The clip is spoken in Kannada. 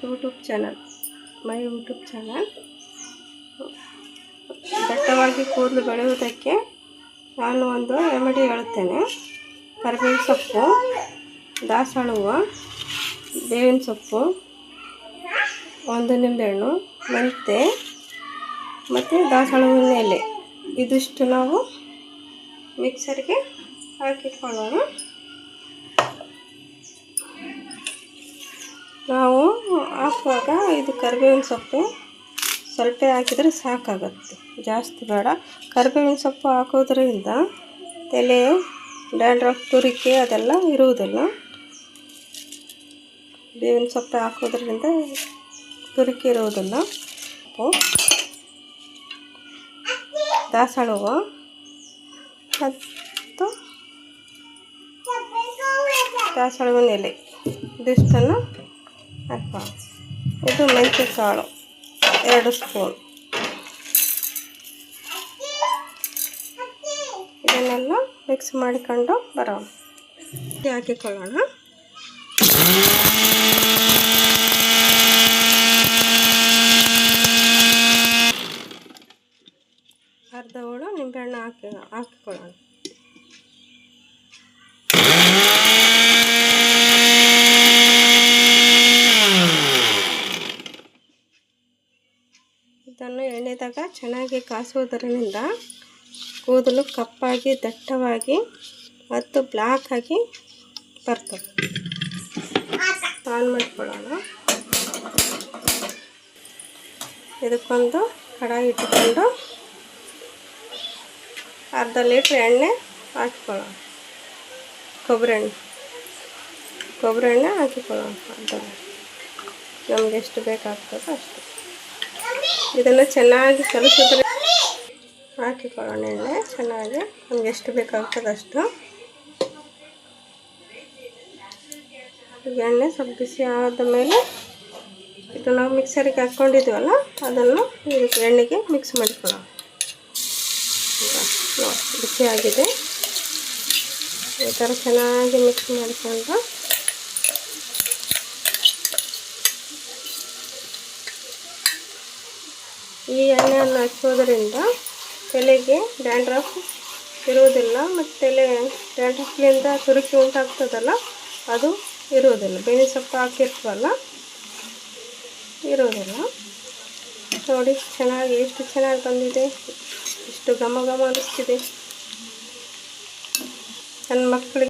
YouTube channel, my YouTube channel. ದಟ್ಟವಾಗಿ ಕೂದಲು ಬೆಳೆಯುವುದಕ್ಕೆ ನಾನು ಒಂದು ರೆಮಿಡಿ ಹೇಳುತ್ತೇನೆ. ಕರಿಬೇವಿನ ಸೊಪ್ಪು, ದಾಸವಾಳ ಹೂವು, ಬೇವಿನ ಸೊಪ್ಪು, ಒಂದು ನಿಂಬೆಹಣ್ಣು, ಮೆಂತ್ಯ ಮತ್ತು ದಾಸವಾಳ ಹೂವಿನ ಎಲೆ, ಇದಿಷ್ಟು ನಾವು ಮಿಕ್ಸರ್ಗೆ ಹಾಕಿಕೊಳ್ಳೋಣ. ನಾವು ಹಾಕುವಾಗ ಇದು ಕರಿಬೇವಿನ ಸೊಪ್ಪು ಸ್ವಲ್ಪ ಹಾಕಿದರೆ ಸಾಕಾಗುತ್ತೆ, ಜಾಸ್ತಿ ಬೇಡ. ಕರಿಬೇವಿನ ಸೊಪ್ಪು ಹಾಕೋದ್ರಿಂದ ತಲೆ ಡ್ಯಾಂಡ್ರಫ್, ತುರಿಕೆ ಅದೆಲ್ಲ ಇರುವುದಿಲ್ಲ. ಬೇವಿನ ಸೊಪ್ಪು ಹಾಕೋದ್ರಿಂದ ತುರಿಕೆ ಇರುವುದಿಲ್ಲ. ದಾಸವಾಳ ಹೂವು ಮತ್ತು ದಾಸವಾಳ ಹೂವಿನ ಎಲೆ ಇದಿಷ್ಟನ್ನು ಹಾಕುವ. ಇದು ಮೆಂತ್ಯ ಕಾಳು 2 ಸ್ಪೂನ್. ಇದನ್ನೆಲ್ಲ ಮಿಕ್ಸ್ ಮಾಡಿಕೊಂಡು ಬರೋಣ. ಹಾಕಿಕೊಳ್ಳೋಣ. ಅರ್ಧ ಹೋಳು ನಿಂಬೆಹಣ್ಣು ಹಾಕಿಕೊಳ್ಳೋಣ. ಇದನ್ನು ಎಣ್ಣೆದಾಗ ಚೆನ್ನಾಗಿ ಕಾಸುವುದರಿಂದ ಕೂದಲು ಕಪ್ಪಾಗಿ, ದಟ್ಟವಾಗಿ ಮತ್ತು ಬ್ಲ್ಯಾಕ್ ಆಗಿ ಬರ್ತದೆ. ಆನ್ ಮಾಡಿಕೊಳ್ಳೋಣ. ಇದಕ್ಕೊಂದು ಕಡಾಯಿ ಇಟ್ಟುಕೊಂಡು ಅರ್ಧ ಲೀಟ್ರ್ ಎಣ್ಣೆ ಹಾಕಿಕೊಳ್ಳೋಣ. ಕೊಬ್ಬರಿ ಎಣ್ಣೆ ಹಾಕಿಕೊಳ್ಳೋಣ. ಅರ್ಧ ನಮಗೆ ಎಷ್ಟು ಬೇಕಾಗ್ತದೋ ಅಷ್ಟು. ಇದನ್ನು ಚೆನ್ನಾಗಿ ಕಲಿಸಿದ್ರೆ ಹಾಕಿಕೊಳ್ಳೋಣ. ಎಣ್ಣೆ ಚೆನ್ನಾಗಿ ನಮ್ಗೆ ಎಷ್ಟು ಬೇಕಾಗ್ತದೆ ಅಷ್ಟು. ಎಣ್ಣೆ ಸ್ವಲ್ಪ ಬಿಸಿ ಆದ ಮೇಲೆ ಇದು ನಾವು ಮಿಕ್ಸರಿಗೆ ಹಾಕ್ಕೊಂಡಿದ್ದೀವಲ್ಲ ಅದನ್ನು ಇದಕ್ಕೆ ಎಣ್ಣೆಗೆ ಮಿಕ್ಸ್ ಮಾಡಿಕೊಳ್ಳೋಣ. ಬಿಸಿಯಾಗಿದೆ. ಈ ಥರ ಚೆನ್ನಾಗಿ ಮಿಕ್ಸ್ ಮಾಡಿಕೊಂಡು ಈ ಎಣ್ಣೆಯನ್ನು ಹಚ್ಚೋದ್ರಿಂದ ತಲೆಗೆ ಡ್ಯಾಂಡ್ರಫ್ ಇರುವುದಿಲ್ಲ ಮತ್ತು ತಲೆ ಡ್ಯಾಂಡ್ರಫ್ಲಿಂದ ತುರಿಕೆ ಉಂಟಾಗ್ತದಲ್ಲ ಅದು ಇರುವುದಿಲ್ಲ. ಬೇವಿನ ಸೊಪ್ಪು ಹಾಕಿರ್ತೀವಲ್ಲ ಇರೋದಿಲ್ಲ. ನೋಡಿ ಚೆನ್ನಾಗಿ ಎಷ್ಟು ಚೆನ್ನಾಗಿ ಬಂದಿದೆ, ಎಷ್ಟು ಘಮ ಘಮ ಅನ್ನಿಸ್ತಿದೆ. ನನ್ನ ಮಕ್ಕಳಿಗೆ